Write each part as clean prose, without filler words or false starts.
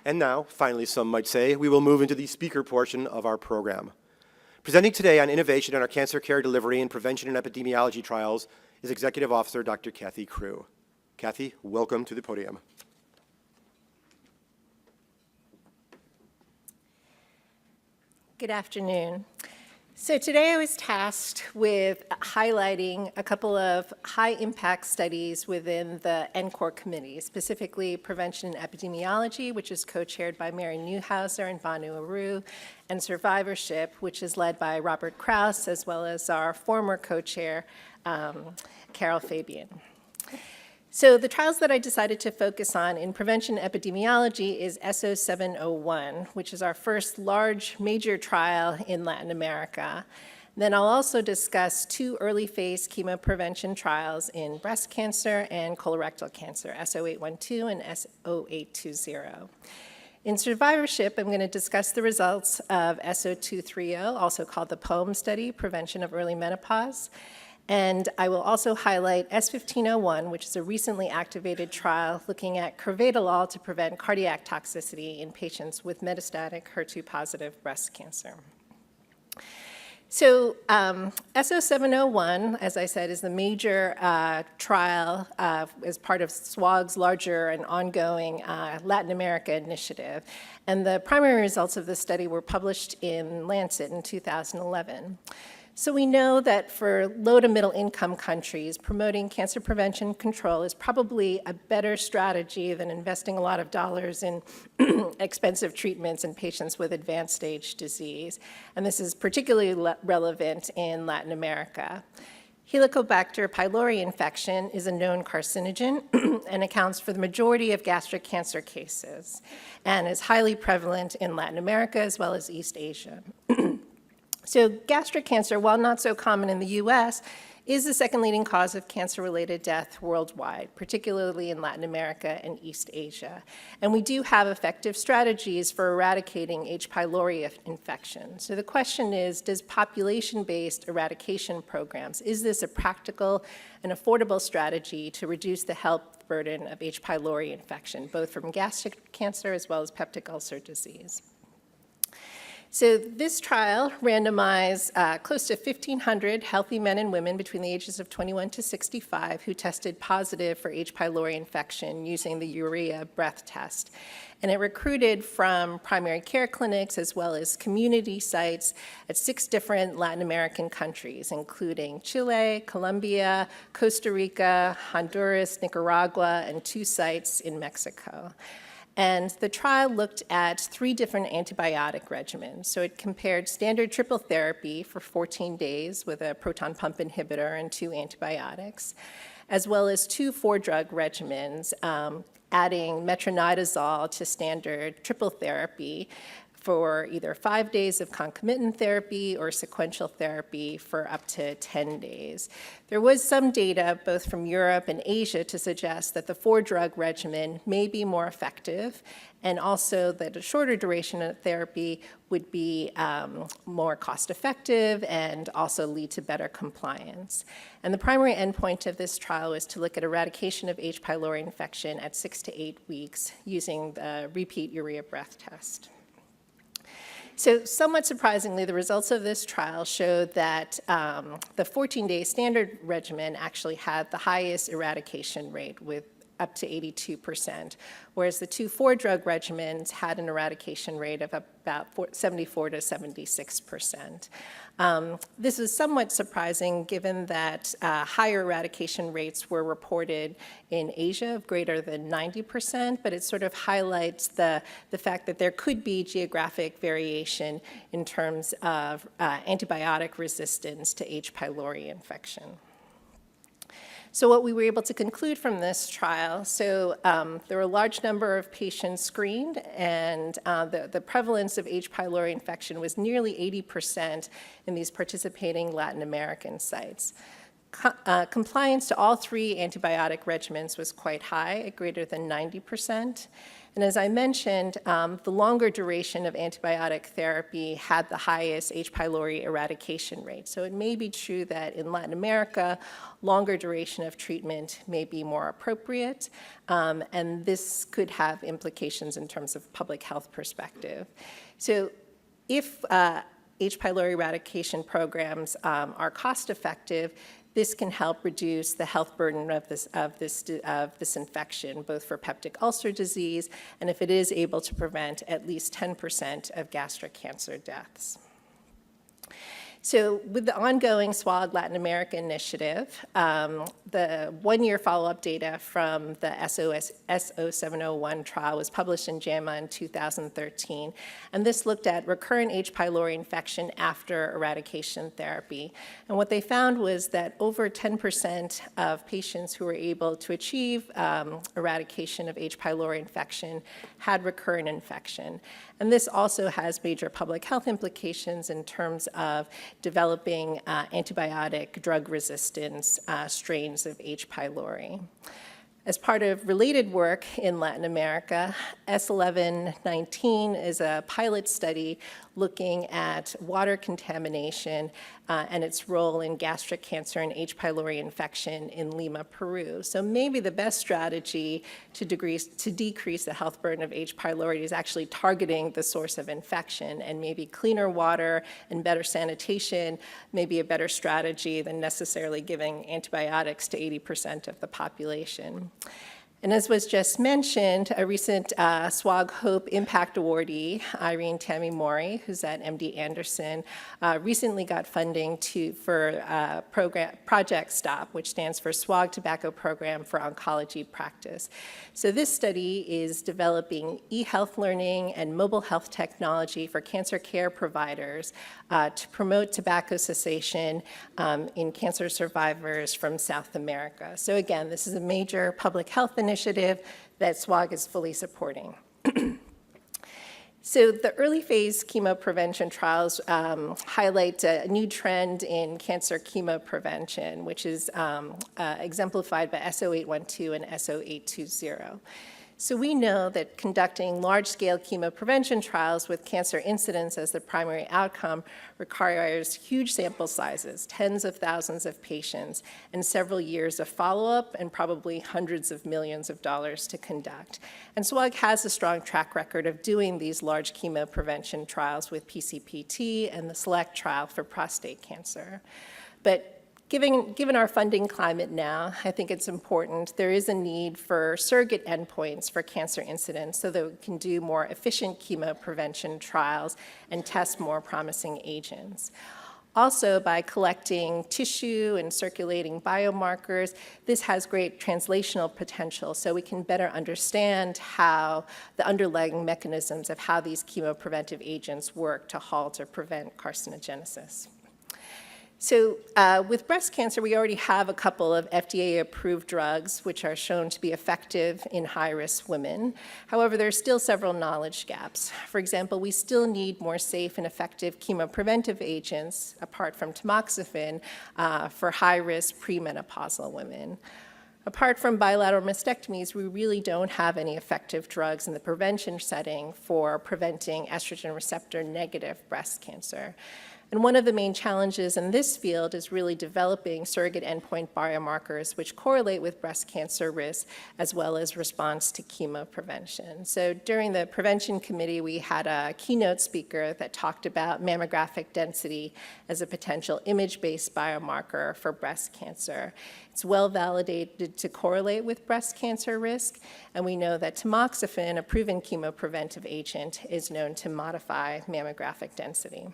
And now, finally, some might say, we will move into the speaker portion of our program. Presenting today on innovation in our cancer care delivery and prevention and epidemiology trials is Executive Officer Dr. Katherine Crew. Kathy, welcome to the podium. Good afternoon. So today I was tasked with highlighting a couple of high-impact studies within the NCORP Committee, specifically Prevention and Epidemiology, which is co-chaired by Mary Newhouser and Banu Aru, and Survivorship, which is led by Robert Kraus, as well as our former co-chair, Carol Fabian. So the trials that I decided to focus on in prevention epidemiology is SO701, which is our first large major trial in Latin America. Then I'll also discuss two early phase chemoprevention trials in breast cancer and colorectal cancer, SO812 and SO820. In survivorship, I'm going to discuss the results of SO230, also called the POEM study, Prevention of Early Menopause. And I will also highlight S1501, which is a recently activated trial looking at carvedilol to prevent cardiac toxicity in patients with metastatic HER2-positive breast cancer. So SO701, as I said, is the major trial as part of SWOG's larger and ongoing Latin America initiative. And the primary results of this study were published in Lancet in 2011. So we know that for low to middle income countries, promoting cancer prevention control is probably a better strategy than investing a lot of dollars in expensive treatments in patients with advanced stage disease. And this is particularly relevant in Latin America. Helicobacter pylori infection is a known carcinogen and accounts for the majority of gastric cancer cases and is highly prevalent in Latin America as well as East Asia. So gastric cancer, while not so common in the US, is the second leading cause of cancer-related death worldwide, particularly in Latin America and East Asia. And we do have effective strategies for eradicating H. pylori infection. So the question is, does population-based eradication programs, is this a practical and affordable strategy to reduce the health burden of H. pylori infection, both from gastric cancer as well as peptic ulcer disease? So this trial randomized close to 1,500 healthy men and women between the ages of 21 to 65 who tested positive for H. pylori infection using the urea breath test. And it recruited from primary care clinics as well as community sites at 6 different Latin American countries, including Chile, Colombia, Costa Rica, Honduras, Nicaragua, and 2 sites in Mexico. And the trial looked at 3 different antibiotic regimens. So it compared standard triple therapy for 14 days with a proton pump inhibitor and 2 antibiotics, as well as 2 4-drug regimens, adding metronidazole to standard triple therapy for either 5 days of concomitant therapy or sequential therapy for up to 10 days. There was some data, both from Europe and Asia, to suggest that the 4-drug regimen may be more effective, and also that a shorter duration of therapy would be more cost-effective and also lead to better compliance. And the primary endpoint of this trial was to look at eradication of H. pylori infection at 6 to 8 weeks using the repeat urea breath test. So somewhat surprisingly, the results of this trial showed that the 14-day standard regimen actually had the highest eradication rate with up to 82%, whereas the 2 4-drug regimens had an eradication rate of about 74 to 76%. This is somewhat surprising given that higher eradication rates were reported in Asia of greater than 90%, but it sort of highlights the fact that there could be geographic variation in terms of antibiotic resistance to H. pylori infection. So what we were able to conclude from this trial, so there were a large number of patients screened, and the prevalence of H. pylori infection was nearly 80% in these participating Latin American sites. Compliance to all 3 antibiotic regimens was quite high, at greater than 90%. And as I mentioned, the longer duration of antibiotic therapy had the highest H. pylori eradication rate. So it may be true that in Latin America, longer duration of treatment may be more appropriate, and this could have implications in terms of public health perspective. So if H. pylori eradication programs are cost-effective, this can help reduce the health burden of this infection, both for peptic ulcer disease, and if it is able to prevent at least 10% of gastric cancer deaths. So with the ongoing SWOG Latin America initiative, the one-year follow-up data from the SO701 trial was published in JAMA in 2013, and this looked at recurrent H. pylori infection after eradication therapy. And what they found was that over 10% of patients who were able to achieve eradication of H. pylori infection had recurrent infection. And this also has major public health implications in terms of developing antibiotic drug resistance strains of H. pylori. As part of related work in Latin America, S1119 is a pilot study looking at water contamination and its role in gastric cancer and H. pylori infection in Lima, Peru. So maybe the best strategy to decrease the health burden of H. pylori is actually targeting the source of infection, and maybe cleaner water and better sanitation may be a better strategy than necessarily giving antibiotics to 80% of the population. And as was just mentioned, a recent SWOG Hope Impact awardee, Irene Tamimori, who's at MD Anderson, recently got funding for Project STOP, which stands for SWOG Tobacco Program for Oncology Practice. So this study is developing e-health learning and mobile health technology for cancer care providers to promote tobacco cessation in cancer survivors from South America. So again, this is a major public health initiative that SWOG is fully supporting. So the early phase chemo prevention trials highlight a new trend in cancer chemo prevention, which is exemplified by SO812 and SO820. So we know that conducting large-scale chemo prevention trials with cancer incidence as the primary outcome requires huge sample sizes, tens of thousands of patients, and several years of follow-up, and probably hundreds of millions of dollars to conduct. And SWOG has a strong track record of doing these large chemo prevention trials with PCPT and the SELECT trial for prostate cancer. But Given our funding climate now, I think it's important. There is a need for surrogate endpoints for cancer incidence so that we can do more efficient chemo prevention trials and test more promising agents. Also, by collecting tissue and circulating biomarkers, this has great translational potential, so we can better understand how the underlying mechanisms of how these chemopreventive agents work to halt or prevent carcinogenesis. So with breast cancer, we already have a couple of FDA-approved drugs which are shown to be effective in high-risk women. However, there are still several knowledge gaps. For example, we still need more safe and effective chemopreventive agents, apart from tamoxifen, for high-risk premenopausal women. Apart from bilateral mastectomies, we really don't have any effective drugs in the prevention setting for preventing estrogen receptor-negative breast cancer. And one of the main challenges in this field is really developing surrogate endpoint biomarkers which correlate with breast cancer risk as well as response to chemo prevention. So during the prevention committee, we had a keynote speaker that talked about mammographic density as a potential image-based biomarker for breast cancer. It's well validated to correlate with breast cancer risk, and we know that tamoxifen, a proven chemopreventive agent, is known to modify mammographic density.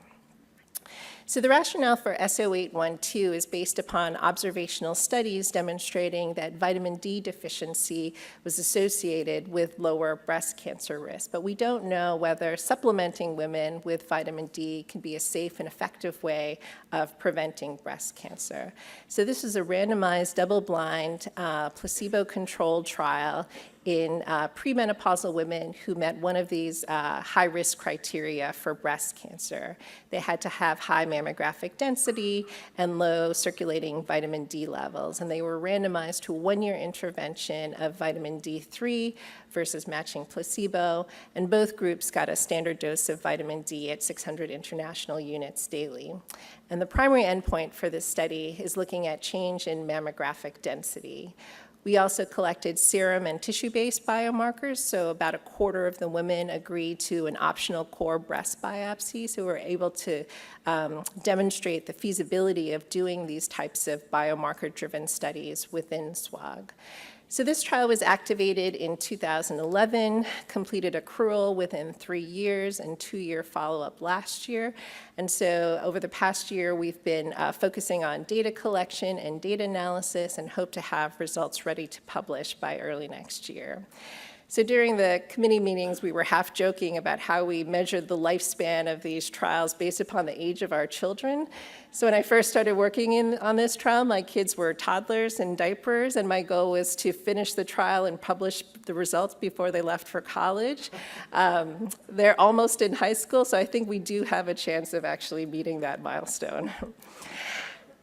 So the rationale for SO812 is based upon observational studies demonstrating that vitamin D deficiency was associated with lower breast cancer risk. But we don't know whether supplementing women with vitamin D can be a safe and effective way of preventing breast cancer. So this is a randomized, double-blind, placebo-controlled trial in premenopausal women who met one of these high-risk criteria for breast cancer. They had to have high mammographic density and low circulating vitamin D levels. And they were randomized to a 1-year intervention of vitamin D3 versus matching placebo, and both groups got a standard dose of vitamin D at 600 international units daily. And the primary endpoint for this study is looking at change in mammographic density. We also collected serum and tissue-based biomarkers, so about a quarter of the women agreed to an optional core breast biopsy, so we were able to demonstrate the feasibility of doing these types of biomarker-driven studies within SWOG. So this trial was activated in 2011, completed accrual within 3 years, and 2-year follow-up last year. And so over the past year, we've been focusing on data collection and data analysis and hope to have results ready to publish by early next year. So during the committee meetings, we were half joking about how we measured the lifespan of these trials based upon the age of our children. So when I first started working on this trial, my kids were toddlers in diapers, and my goal was to finish the trial and publish the results before they left for college. They're almost in high school, so I think we do have a chance of actually meeting that milestone.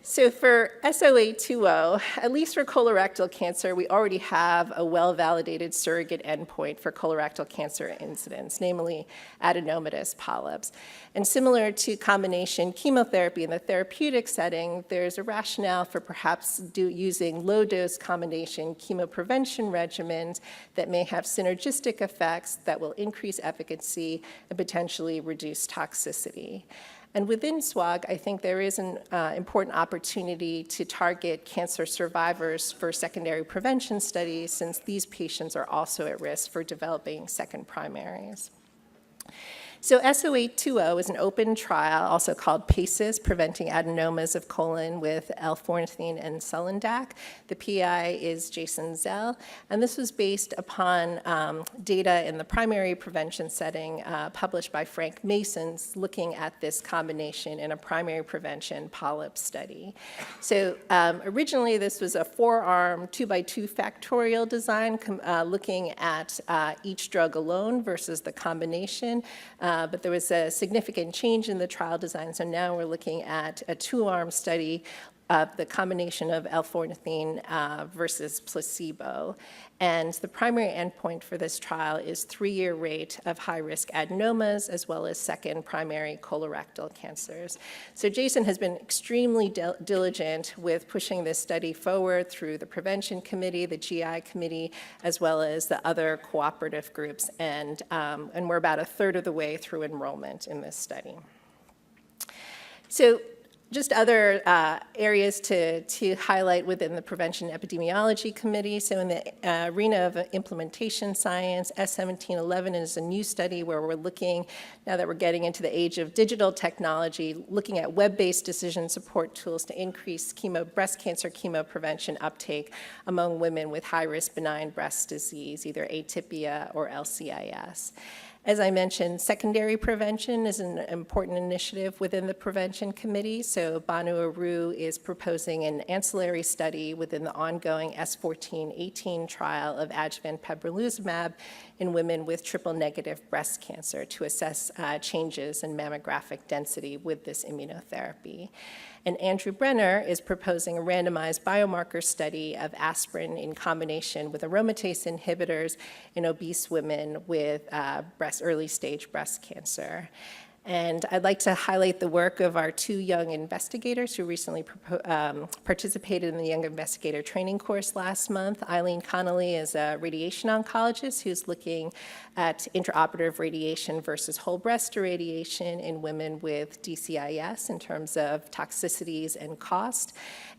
So for SOA20, at least for colorectal cancer, we already have a well-validated surrogate endpoint for colorectal cancer incidence, namely adenomatous polyps. And similar to combination chemotherapy in the therapeutic setting, there's a rationale for perhaps using low-dose combination chemoprevention regimens that may have synergistic effects that will increase efficacy and potentially reduce toxicity. And within SWOG, I think there is an important opportunity to target cancer survivors for secondary prevention studies, since these patients are also at risk for developing second primaries. So SOA20 is an open trial, also called PACES, Preventing Adenomas of Colon with L-Ornithine and Sulindac. The PI is Jason Zell, and this was based upon data in the primary prevention setting published by Frank Masons looking at this combination in a primary prevention polyp study. So originally this was a 4-arm 2x2 factorial design looking at each drug alone versus the combination. But there was a significant change in the trial design, so now we're looking at a 2-arm study of the combination of L-ornithine versus placebo. And the primary endpoint for this trial is 3-year rate of high-risk adenomas as well as second primary colorectal cancers. So Jason has been extremely diligent with pushing this study forward through the Prevention Committee, the GI Committee, as well as the other cooperative groups, and we're about a third of the way through enrollment in this study. So just other areas to highlight within the Prevention Epidemiology Committee. So in the arena of implementation science, S1711 is a new study where we're looking, now that we're getting into the age of digital technology, looking at web-based decision support tools to increase breast cancer chemoprevention uptake among women with high-risk benign breast disease, either atypia or LCIS. As I mentioned, secondary prevention is an important initiative within the Prevention Committee. So Banu Aru is proposing an ancillary study within the ongoing S1418 trial of adjuvant pembrolizumab in women with triple-negative breast cancer to assess changes in mammographic density with this immunotherapy. And Andrew Brenner is proposing a randomized biomarker study of aspirin in combination with aromatase inhibitors in obese women with early-stage breast cancer. And I'd like to highlight the work of our 2 young investigators who recently participated in the Young Investigator Training course last month. Eileen Connolly is a radiation oncologist who's looking at intraoperative radiation versus whole breast irradiation in women with DCIS in terms of toxicities and cost.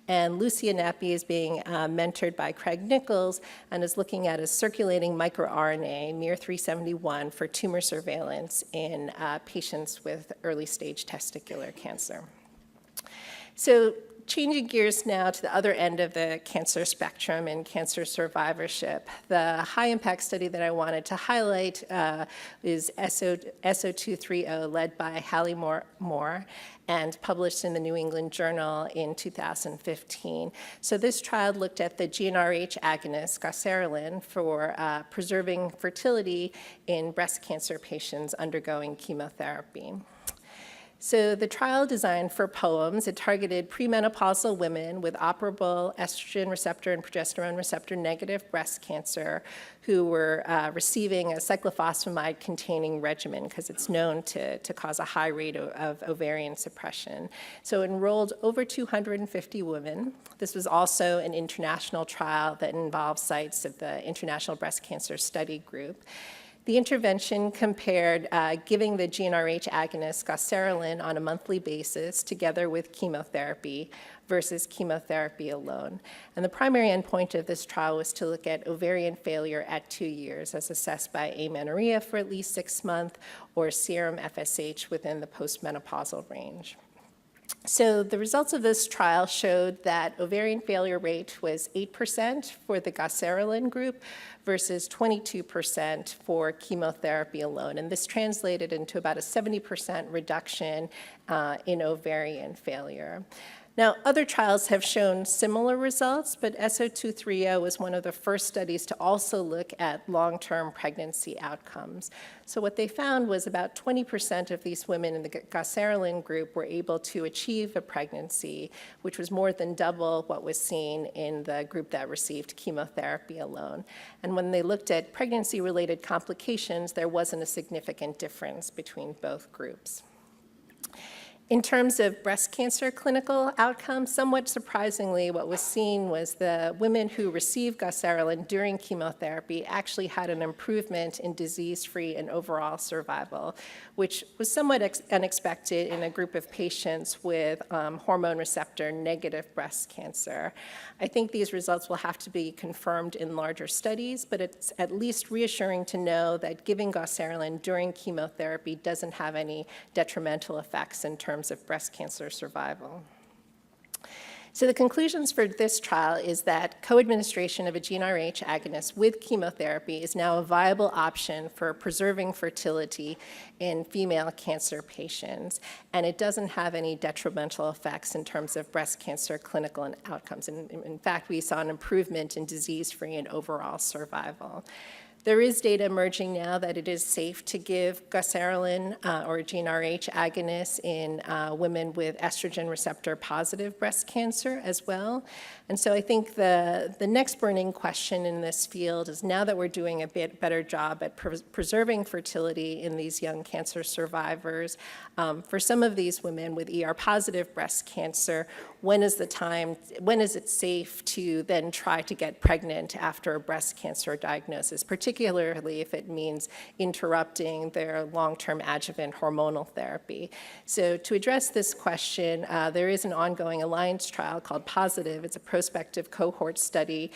And Lucia Nappi is being mentored by Craig Nichols and is looking at a circulating microRNA, miR-371, for tumor surveillance in patients with early-stage testicular cancer. So changing gears now to the other end of the cancer spectrum and cancer survivorship, the high-impact study that I wanted to highlight is SO230, led by Hallie Moore and published in the New England Journal in 2015. So this trial looked at the GnRH agonist, goserelin, for preserving fertility in breast cancer patients undergoing chemotherapy. So the trial designed for POEMS, it targeted premenopausal women with operable estrogen receptor and progesterone receptor negative breast cancer who were receiving a cyclophosphamide-containing regimen because it's known to cause a high rate of ovarian suppression. So it enrolled over 250 women. This was also an international trial that involved sites of the International Breast Cancer Study Group. The intervention compared giving the GnRH agonist goserelin on a monthly basis together with chemotherapy versus chemotherapy alone. And the primary endpoint of this trial was to look at ovarian failure at 2 years as assessed by amenorrhea for at least 6 months or serum FSH within the postmenopausal range. So the results of this trial showed that ovarian failure rate was 8% for the goserelin group versus 22% for chemotherapy alone. And this translated into about a 70% reduction in ovarian failure. Now, other trials have shown similar results, but SO230 was one of the first studies to also look at long-term pregnancy outcomes. So what they found was about 20% of these women in the goserelin group were able to achieve a pregnancy, which was more than double what was seen in the group that received chemotherapy alone. And when they looked at pregnancy-related complications, there wasn't a significant difference between both groups. In terms of breast cancer clinical outcomes, somewhat surprisingly, what was seen was the women who received goserelin during chemotherapy actually had an improvement in disease-free and overall survival, which was somewhat unexpected in a group of patients with hormone receptor negative breast cancer. I think these results will have to be confirmed in larger studies, but it's at least reassuring to know that giving goserelin during chemotherapy doesn't have any detrimental effects in terms of breast cancer survival. So the conclusions for this trial is that co-administration of a GnRH agonist with chemotherapy is now a viable option for preserving fertility in female cancer patients, and it doesn't have any detrimental effects in terms of breast cancer clinical outcomes. And in fact, we saw an improvement in disease-free and overall survival. There is data emerging now that it is safe to give goserelin or GnRH agonists in women with estrogen receptor positive breast cancer as well. And so I think the next burning question in this field is now that we're doing a bit better job at preserving fertility in these young cancer survivors, for some of these women with ER positive breast cancer, when is it safe to then try to get pregnant after a breast cancer diagnosis, particularly if it means interrupting their long-term adjuvant hormonal therapy? So to address this question, there is an ongoing alliance trial called POSITIVE. It's a prospective cohort study,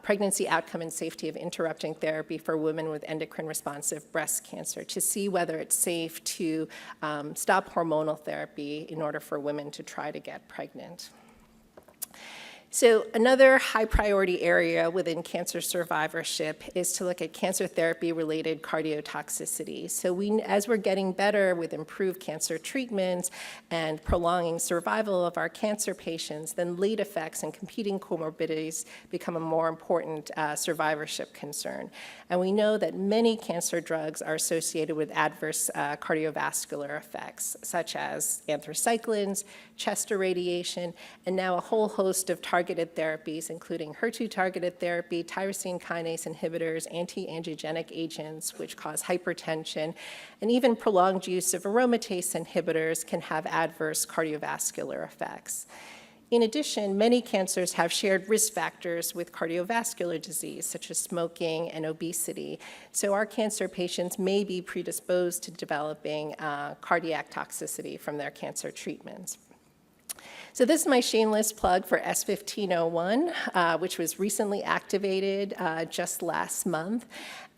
pregnancy outcome and safety of interrupting therapy for women with endocrine responsive breast cancer to see whether it's safe to stop hormonal therapy in order for women to try to get pregnant. So another high priority area within cancer survivorship is to look at cancer therapy-related cardiotoxicity. So as we're getting better with improved cancer treatments and prolonging survival of our cancer patients, then late effects and competing comorbidities become a more important survivorship concern. And we know that many cancer drugs are associated with adverse cardiovascular effects, such as anthracyclines, chest irradiation, and now a whole host of targeted therapies, including HER2-targeted therapy, tyrosine kinase inhibitors, anti-angiogenic agents, which cause hypertension, and even prolonged use of aromatase inhibitors can have adverse cardiovascular effects. In addition, many cancers have shared risk factors with cardiovascular disease, such as smoking and obesity. So our cancer patients may be predisposed to developing cardiac toxicity from their cancer treatments. So this is my shameless plug for S1501, which was recently activated just last month.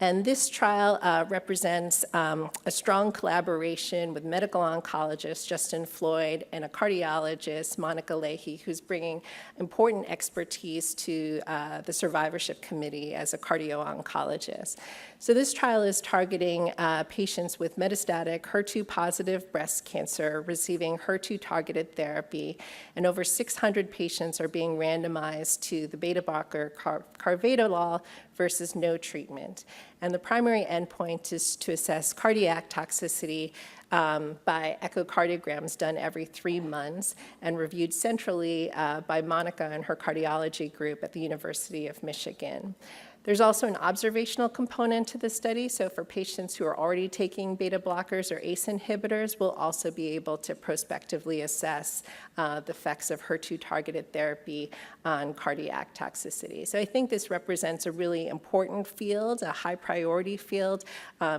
And this trial represents a strong collaboration with medical oncologist Justin Floyd and a cardiologist, Monica Leahy, who's bringing important expertise to the survivorship committee as a cardio-oncologist. So this trial is targeting patients with metastatic HER2-positive breast cancer receiving HER2-targeted therapy, and over 600 patients are being randomized to the beta blocker carvedilol versus no treatment. And the primary endpoint is to assess cardiac toxicity by echocardiograms done every 3 months and reviewed centrally by Monica and her cardiology group at the University of Michigan. There's also an observational component to the study, so for patients who are already taking beta blockers or ACE inhibitors, we'll also be able to prospectively assess the effects of HER2-targeted therapy on cardiac toxicity. So I think this represents a really important field, a high-priority field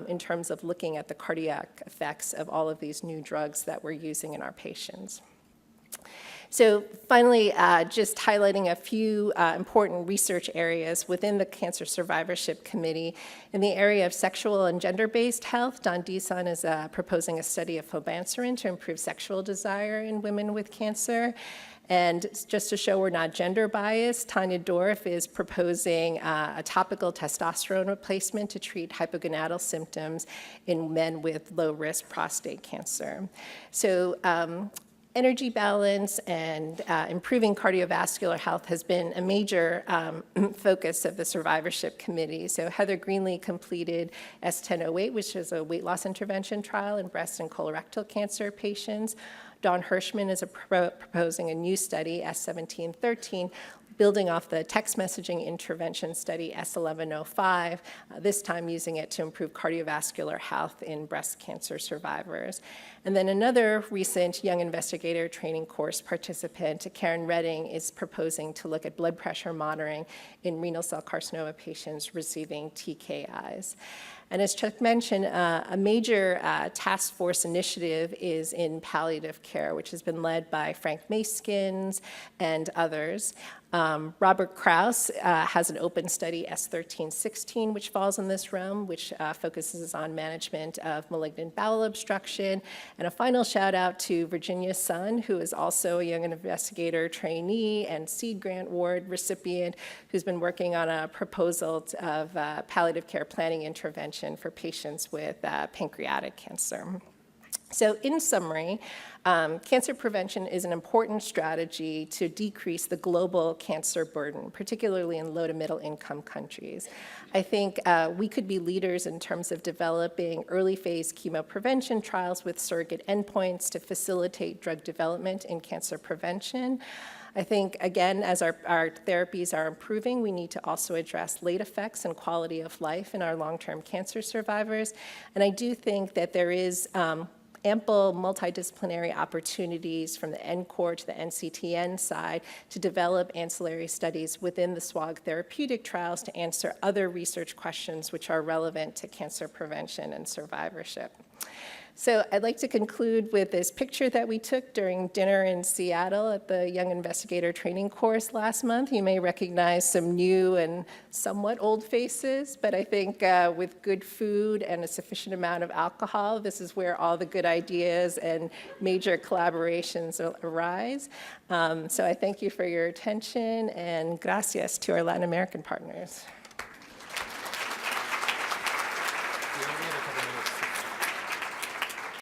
in terms of looking at the cardiac effects of all of these new drugs that we're using in our patients. So finally, just highlighting a few important research areas within the Cancer Survivorship Committee. In the area of sexual and gender-based health, Don Deason is proposing a study of fulvancerin to improve sexual desire in women with cancer. And just to show we're not gender biased, Tanya Dorff is proposing a topical testosterone replacement to treat hypogonadal symptoms in men with low-risk prostate cancer. So energy balance and improving cardiovascular health has been a major focus of the Survivorship Committee. So Heather Greenlee completed S1008, which is a weight loss intervention trial in breast and colorectal cancer patients. Dawn Hirschman is proposing a new study, S1713, building off the text messaging intervention study S1105, this time using it to improve cardiovascular health in breast cancer survivors. And then another recent young investigator training course participant, Karen Redding, is proposing to look at blood pressure monitoring in renal cell carcinoma patients receiving TKIs. And as Chuck mentioned, a major task force initiative is in palliative care, which has been led by Frank Maskins and others. Robert Krauss has an open study, S1316, which falls in this realm, which focuses on management of malignant bowel obstruction. And a final shout out to Virginia Sun, who is also a young investigator trainee and Seed Grant Award recipient, who's been working on a proposal of palliative care planning intervention for patients with pancreatic cancer. So in summary, cancer prevention is an important strategy to decrease the global cancer burden, particularly in low to middle income countries. I think we could be leaders in terms of developing early phase chemo prevention trials with surrogate endpoints to facilitate drug development in cancer prevention. I think, again, as our therapies are improving, we need to also address late effects and quality of life in our long-term cancer survivors. And I do think that there is ample multidisciplinary opportunities from the NCORP to the NCTN side to develop ancillary studies within the SWOG therapeutic trials to answer other research questions which are relevant to cancer prevention and survivorship. So I'd like to conclude with this picture that we took during dinner in Seattle at the Young Investigator Training course last month. You may recognize some new and somewhat old faces, but I think with good food and a sufficient amount of alcohol, this is where all the good ideas and major collaborations arise. So I thank you for your attention, and gracias to our Latin American partners.